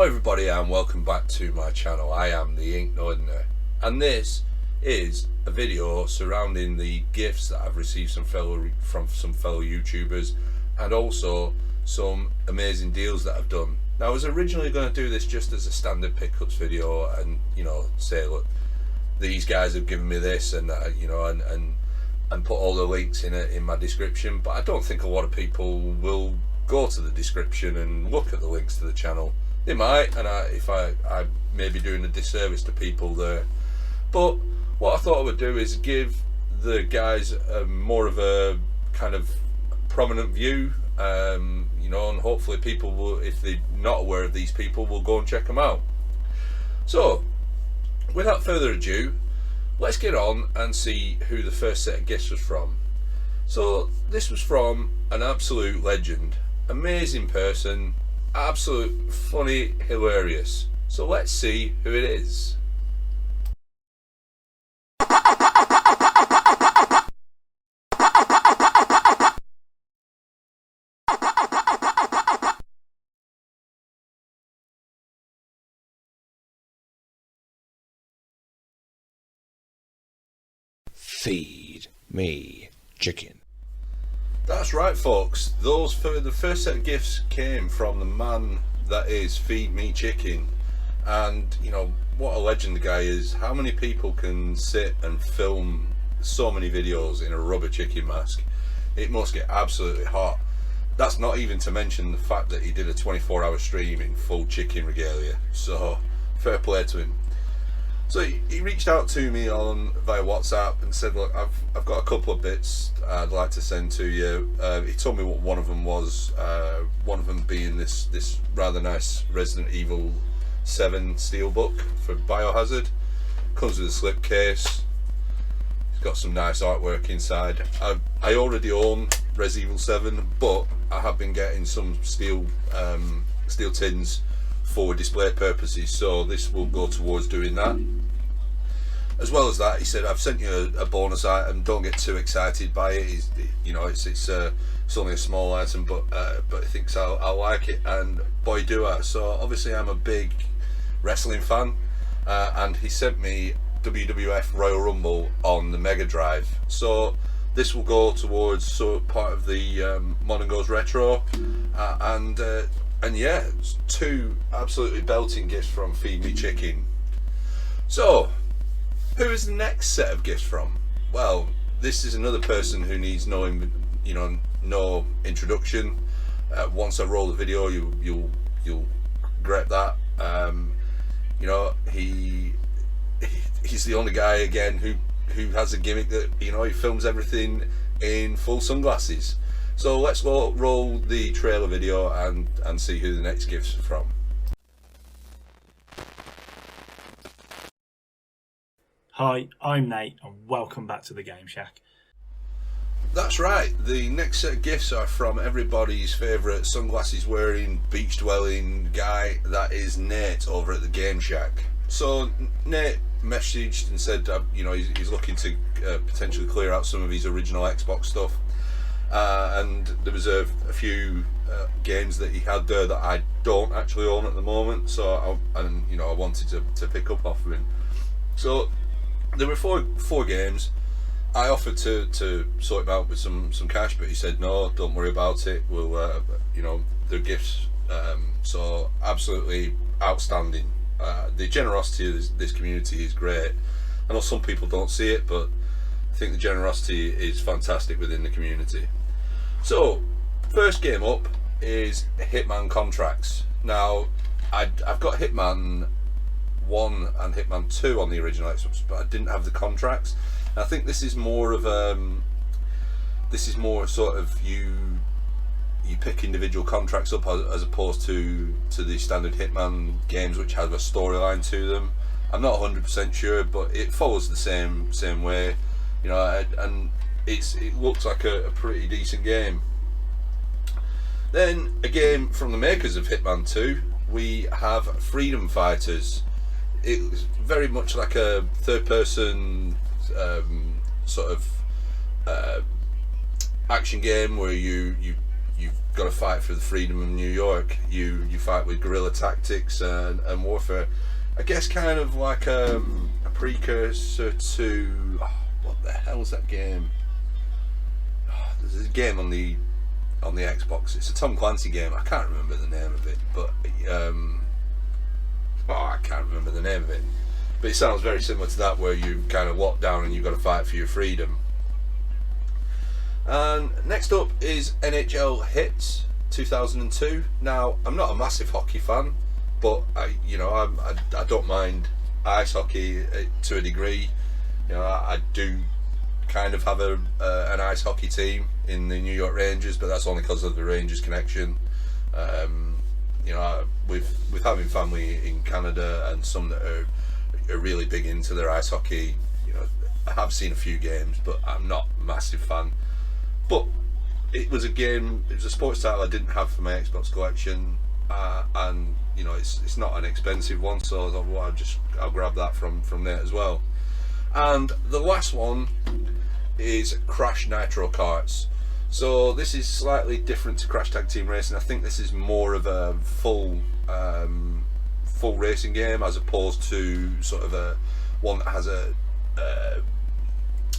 Hello everybody and welcome back to my channel. I am the Nhl Hits, and this is a video surrounding the gifts that I've received from some fellow YouTubers, and also some amazing deals that I've done. Now I was originally going to do this just as a standard pickups video and say, look, these guys have given me this, and and put all the links in my description, but I don't think a lot of people will go to the description and look at the links to the channel. They might, and I may be doing a disservice to people there. But what I thought I would do is give the guys more of a kind of prominent view, and hopefully people will, if they're not aware of these people, will go and check them out. So, without further ado, let's get on and see who the first set of gifts was from. So, this was from an absolute legend, amazing person, absolute funny, hilarious. So let's see who it is. Feed me chicken. That's right, folks. The first set of gifts came from the man that is Feed Me Chicken, and what a legend the guy is. How many people can sit and film so many videos in a rubber chicken mask? It must get absolutely hot. That's not even to mention the fact that he did a 24-hour stream in full chicken regalia. So fair play to him. So he reached out to me via WhatsApp and said, look, I've got a couple of bits I'd like to send to you. He told me what one of them was, one of them being this rather nice Resident Evil 7 steelbook for Biohazard. Comes with a slipcase. It's got some nice artwork inside. I already own Res Evil 7, but I have been getting some steel tins for display purposes, so this will go towards doing that. As well as that, he said, I've sent you a bonus item, don't get too excited by it. It's only a small item, but he thinks I'll like it, and boy do I. So obviously I'm a big wrestling fan, and he sent me WWF Royal Rumble on the Mega Drive, so this will go towards part of the Modern Goes Retro, and yeah, it's two absolutely belting gifts from Feed Me Chicken. So, who is the next set of gifts from? Well, this is another person who needs no introduction. Once I roll the video, you'll regret that. He's the only guy again who has a gimmick that he films everything in full sunglasses. So let's roll the trailer video and see who the next gift's from. Hi, I'm Nate and welcome back to the Game Shack. That's right, the next set of gifts are from everybody's favourite sunglasses wearing, beach dwelling guy, that is Nate over at the Game Shack. So Nate messaged and said he's looking to potentially clear out some of his original Xbox stuff. And there was a few games that he had there that I don't actually own at the moment, so I wanted to pick up off of him. So there were four games. I offered to sort him out with some cash, but he said no, don't worry about it. We'll they're gifts. So absolutely outstanding. The generosity of this community is great. I know some people don't see it, but I think the generosity is fantastic within the community. So, first game up is Hitman Contracts. Now, I've got Hitman 1 and Hitman 2 on the original Xbox, but I didn't have the contracts. And I think this is more sort of you pick individual contracts up as opposed to the standard Hitman games, which have a storyline to them. I'm not 100% sure, but it follows the same way. And it looks like a pretty decent game. Then a game from the makers of Hitman 2, we have Freedom Fighters. It's very much like a third-person sort of action game where you got to fight for the freedom of New York. You fight with guerrilla tactics and warfare. I guess kind of like a precursor to what the hell is that game? There's a game on the Xbox. It's a Tom Clancy game. I can't remember the name of it, but I can't remember the name of it. But it sounds very similar to that, where you kind of lock down and you've got to fight for your freedom. And next up is Nhl Hits 2002. Now, I'm not a massive hockey fan, but I don't mind ice hockey to a degree. You know, I do kind of have an ice hockey team in the New York Rangers, but that's only because of the Rangers connection. With having family in Canada and some that are really big into their ice hockey, I have seen a few games, but I'm not a massive fan. But it was a sports title I didn't have for my Xbox collection, and it's not an expensive one, so I thought, well, I'll grab that from there as well. And the last one is Crash Nitro Karts. So this is slightly different to Crash Tag Team Racing. I think this is more of a full racing game, as opposed to sort of one that has an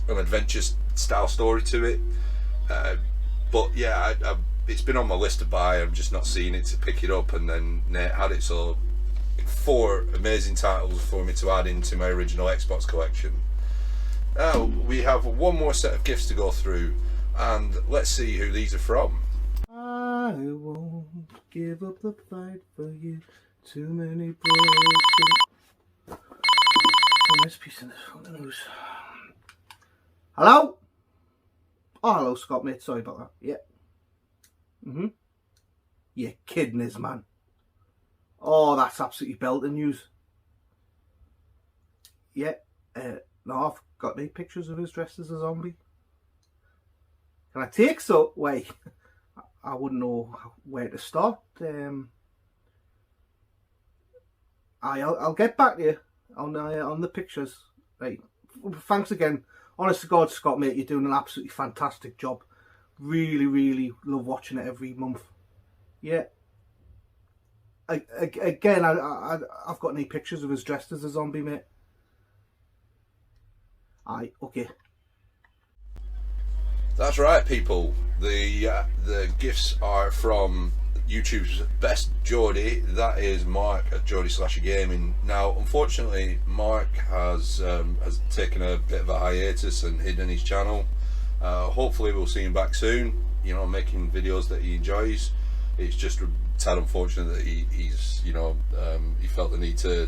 adventure style story to it. But yeah, it's been on my list to buy. I'm just not seeing it to pick it up, and then Nate had it, so 4 amazing titles for me to add into my original Xbox collection. Now we have one more set of gifts to go through, and let's see who these are from. I won't give up the fight for you. Too many broken. Nice piece in this fucking news. Hello? Oh, hello, Scott, mate. Sorry about that. Yeah. You're kidding us, man. Oh, that's absolutely belting news. Yeah. No, I've got any pictures of us dressed as a zombie. Can I take so? Wait. I wouldn't know where to start. I'll get back to you on the pictures. Right. Thanks again. Honest to God, Scott, mate, you're doing an absolutely fantastic job. Really, really love watching it every month. Yeah. Again, I've got any pictures of us dressed as a zombie, mate. Aye, okay. That's right, people. The gifts are from YouTube's best Geordie. That is Mark at Geordie/Gaming. Now, unfortunately, Mark has taken a bit of a hiatus and hidden his channel. Hopefully, we'll see him back soon. Making videos that he enjoys. It's just a tad unfortunate that he's he felt the need to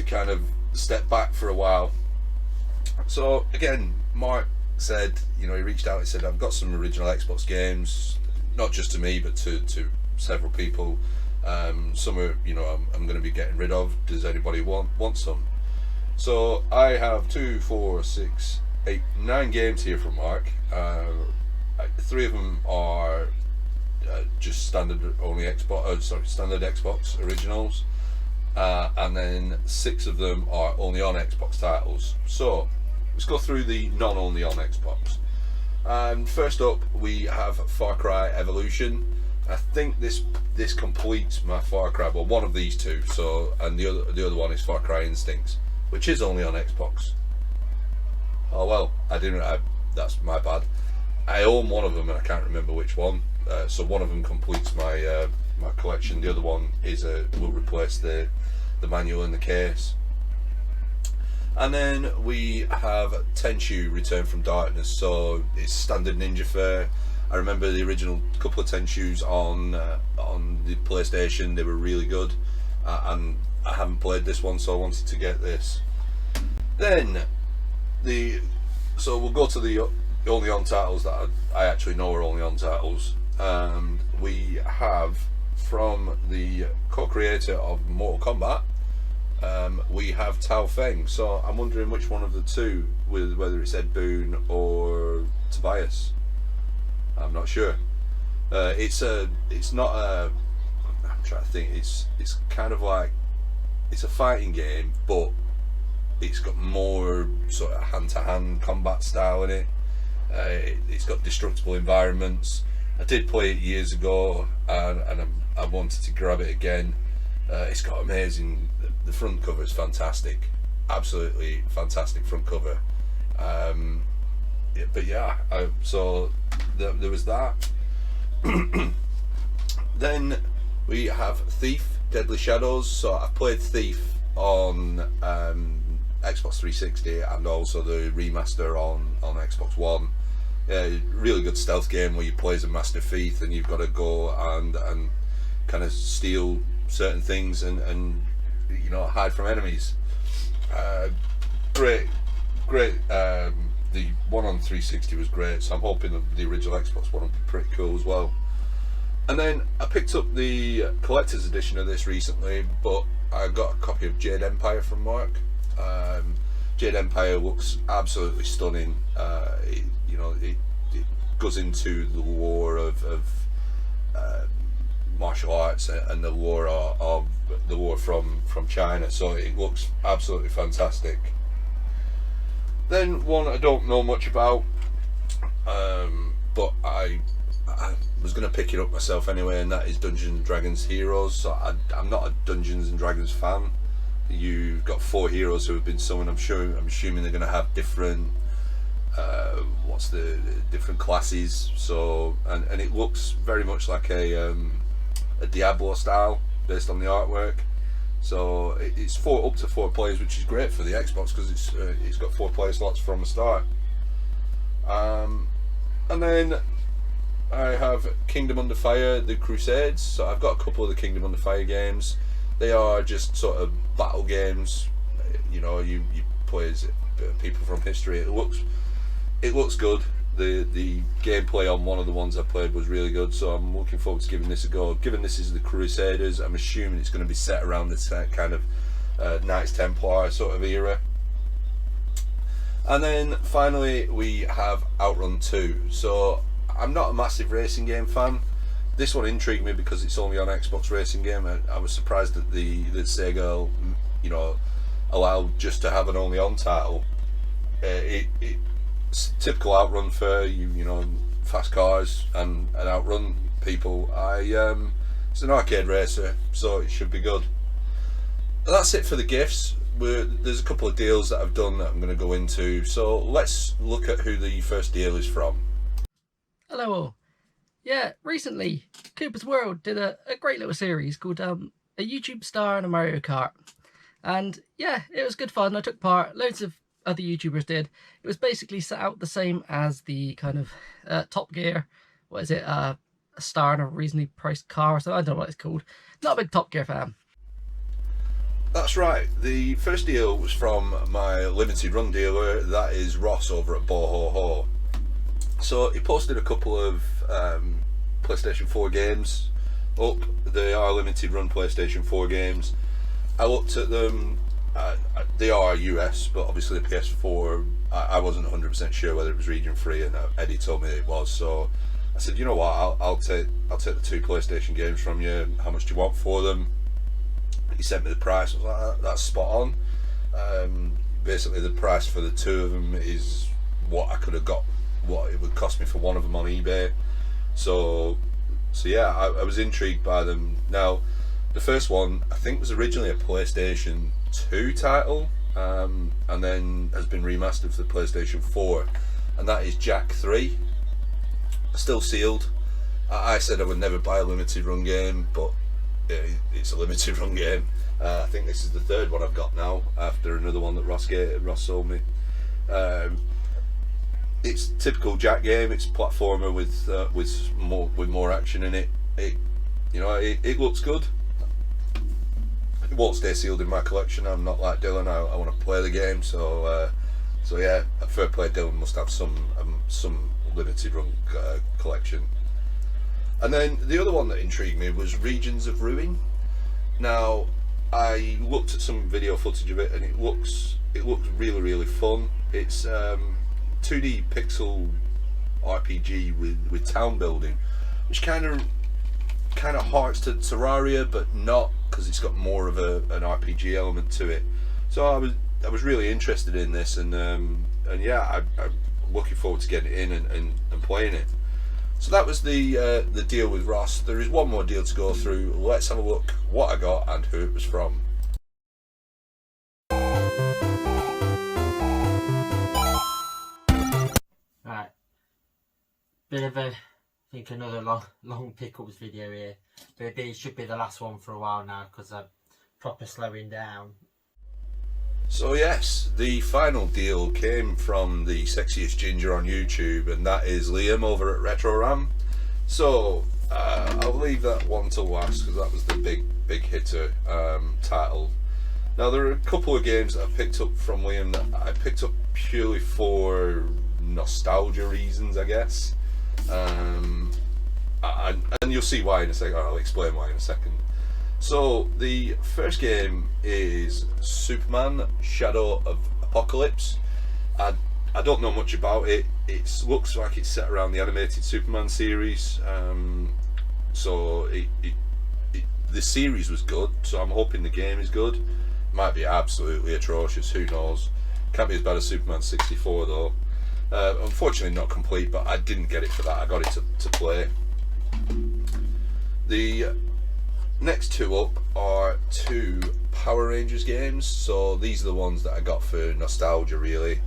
kind of step back for a while. So again, Mark said, he reached out and said, I've got some original Xbox games, not just to me, but to several people. Some are, I'm going to be getting rid of. Does anybody want some? So I have 2, 4, 6, 8, 9 games here from Mark. 3 of them are just standard Xbox originals, and then 6 of them are only on Xbox titles. So let's go through the non-only on Xbox. First up, we have Far Cry Evolution. I think this completes my Far Cry, well, one of these 2. So, and the other one is Far Cry Instincts, which is only on Xbox. Oh well, that's my bad. I own one of them and I can't remember which one. So one of them completes my my collection. The other one will replace the manual in the case. And then we have Tenshu Returned from Darkness. So it's standard ninja fare. I remember the original couple of Tenshus on the PlayStation. They were really good, and I haven't played this one, so I wanted to get this. Then so we'll go to the only on titles that I actually know are only on titles. We have from the co-creator of Mortal Kombat. We have Tao Feng. So I'm wondering which one of the 2, whether it's Ed Boon or Tobias. I'm not sure. It's not a. I'm trying to think. It's kind of like, it's a fighting game, but it's got more sort of hand-to-hand combat style in it. It's got destructible environments. I did play it years ago, and I wanted to grab it again. It's got amazing. The front cover is fantastic, absolutely fantastic front cover. But yeah, so there was that. Then we have Thief, Deadly Shadows. So I've played Thief on Xbox 360 and also the remaster on Xbox One. Yeah, really good stealth game where you play as a master thief and you've got to go and kind of steal certain things and you know, hide from enemies. Great. The one on 360 was great, so I'm hoping that the original Xbox One will be pretty cool as well. And then I picked up the collector's edition of this recently, but I got a copy of Jade Empire from work. Jade Empire looks absolutely stunning. It goes into the lore of martial arts and the lore of the lore from China, so it looks absolutely fantastic. Then one I don't know much about, but I was going to pick it up myself anyway, and that is Dungeons and Dragons Heroes. So I'm not a Dungeons and Dragons fan. You've got 4 heroes who have been summoned. I'm assuming they're going to have different different classes. So and it looks very much like a Diablo style based on the artwork. So it's up to 4 players, which is great for the Xbox because it's got 4 player slots from the start. And then I have Kingdom Under Fire, The Crusades. So I've got a couple of the Kingdom Under Fire games. They are just sort of battle games. You know, you play as people from history. It looks good. The gameplay on one of the ones I played was really good, so I'm looking forward to giving this a go. Given this is the Crusaders, I'm assuming it's going to be set around this kind of Knights Templar sort of era. And then finally we have Outrun 2. So I'm not a massive racing game fan. This one intrigued me because it's only on Xbox Racing Game. I was surprised that that Sega, you know, allowed just to have an only on title. It's typical Outrun for you know, fast cars and outrun people. It's an arcade racer, so it should be good. That's it for the gifts. There's a couple of deals that I've done that I'm going to go into. So let's look at who the first deal is from. Hello all. Yeah, recently Cooper's World did a great little series called a YouTube star and a Mario Kart. And yeah, it was good fun. I took part. Loads of other YouTubers did. It was basically set out the same as the kind of Top Gear. What is it? A star in a reasonably priced car or something. I don't know what it's called. Not a big Top Gear fan. That's right. The first deal was from my limited run dealer. That is Ross over at Biohazard. So he posted a couple of PlayStation 4 games up. They are limited run PlayStation 4 games. I looked at them. They are US, but obviously the PS4, I wasn't 100% sure whether it was region free, and Eddie told me it was. So I said, you know what, I'll take the 2 PlayStation games from you. How much do you want for them? He sent me the price. I was like, that's spot on. Basically, the price for the 2 of them is what I could have got, what it would cost me for one of them on eBay. So yeah, I was intrigued by them. Now, the first one I think was originally a PlayStation 2 title, and then has been remastered for the PlayStation 4, and that is Jack 3. Still sealed. I said I would never buy a limited run game, but it's a limited run game. I think this is the 3rd one I've got now, after another one that Ross sold me. It's a typical Jack game. It's a platformer with more action in it. It looks good. It won't stay sealed in my collection. I'm not like Dylan. I want to play the game. So yeah, a fair play. Dylan must have some limited run collection. And then the other one that intrigued me was Regions of Ruin. Now, I looked at some video footage of it, and it looks really, really fun. It's 2D pixel RPG with town building, which kind of harks to Terraria, but not, because it's got more of an RPG element to it. So I was really interested in this, and yeah, I'm looking forward to getting it in and playing it. So that was the deal with Ross. There is one more deal to go through. Let's have a look what I got and who it was from. Right, bit of a, I think another long pickups video here, but it should be the last one for a while now because I'm proper slowing down. So yes, the final deal came from the sexiest ginger on YouTube, and that is Liam over at Retro Ram. So I'll leave that one to last because that was the big hitter title. Now there are a couple of games that I picked up from Liam that I picked up purely for nostalgia reasons, I guess, and you'll see why in a second. I'll explain why in a second. So the first game is Superman Shadow of Apocalypse. I don't know much about it. It looks like it's set around the animated Superman series, so the series was good, so I'm hoping the game is good. Might be absolutely atrocious, who knows. Can't be as bad as Superman 64 though. Unfortunately not complete, but I didn't get it for that. I got it to play. The next two up are two Power Rangers games, so these are the ones that I got for nostalgia really.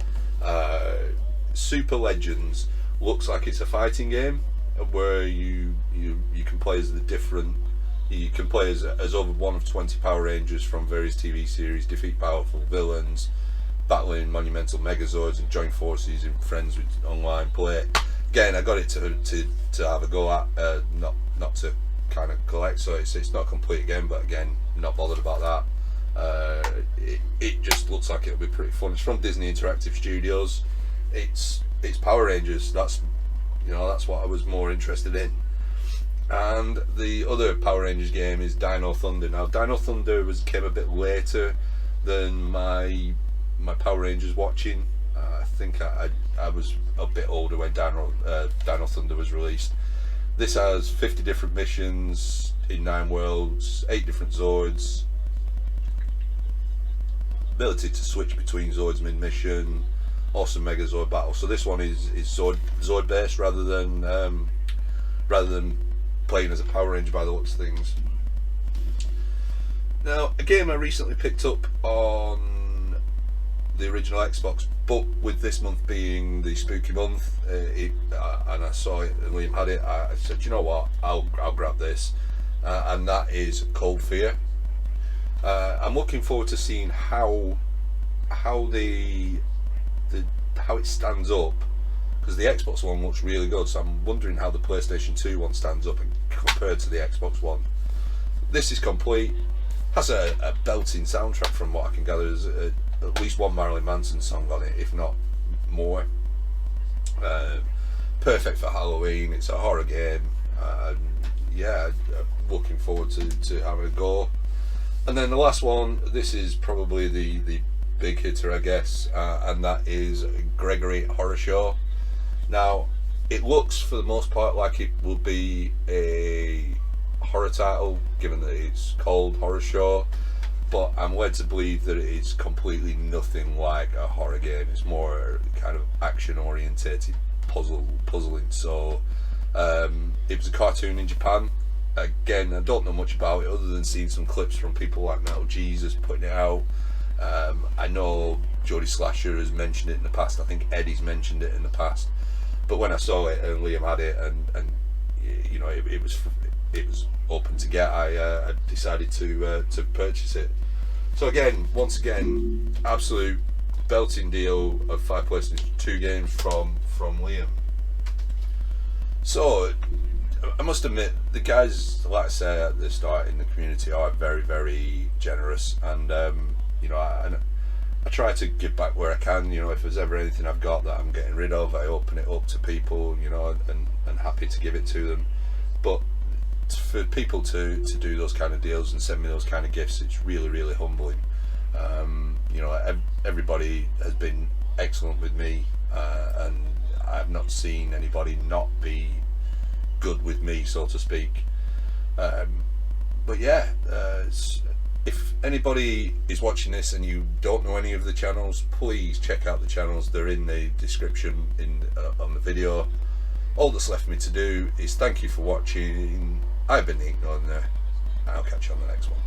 Super Legends looks like it's a fighting game where you can play as the different, you can play as over one of 20 Power Rangers from various TV series, defeat powerful villains, battling monumental megazords, and join forces in friends with online play. Again, I got it to have a go at, not to kind of collect, so it's not complete again, but again, not bothered about that. It just looks like it'll be pretty fun. It's from Disney Interactive Studios. It's Power Rangers. That's what I was more interested in. And the other Power Rangers game is Dino Thunder. Now Dino Thunder came a bit later than my Power Rangers watching. I think I was a bit older when Dino Thunder was released. This has 50 different missions in 9 worlds, 8 different Zords, ability to switch between Zords mid-mission, awesome Megazord battle. So this one is Zord based rather than playing as a Power Ranger by the looks of things. Now a game I recently picked up on the original Xbox, but with this month being the spooky month, and I saw it and Liam had it, I said, you know what, I'll grab this, and that is Cold Fear. I'm looking forward to seeing how it stands up, because the Xbox One looks really good, so I'm wondering how the PlayStation 2 one stands up compared to the Xbox One. This is complete, has a belting soundtrack from what I can gather. There's at least one Marilyn Manson song on it, if not more. Perfect for Halloween. It's a horror game. Yeah, looking forward to having a go. And then the last one, this is probably the big hitter, I guess, and that is Gregory Horror Show. Now it looks for the most part like it will be a horror title, given that it's called Horror Show, but I'm led to believe that it is completely nothing like a horror game. It's more kind of action orientated puzzling. So it was a cartoon in Japan. Again, I don't know much about it other than seeing some clips from people like Metal Jesus putting it out. I know Jody Slasher has mentioned it in the past. I think Eddie's mentioned it in the past. But when I saw it and Liam had it, and you know, it was open to get, I decided to purchase it. So again, once again, absolute belting deal of 5 PlayStation 2 games from Liam. So I must admit, the guys, like I say at the start, in the community are very, very generous, and you know, I try to give back where I can. You know, if there's ever anything I've got that I'm getting rid of, I open it up to people, you know, and happy to give it to them. But for people to do those kind of deals and send me those kind of gifts, it's really, really humbling. You know, everybody has been excellent with me, and I've not seen anybody not be good with me, so to speak. But yeah, if anybody is watching this and you don't know any of the channels, please check out the channels. They're in the description on the video. all that's left for me to do is thank you for watching. I've been Nitro Thunder, and I'll catch you on the next one.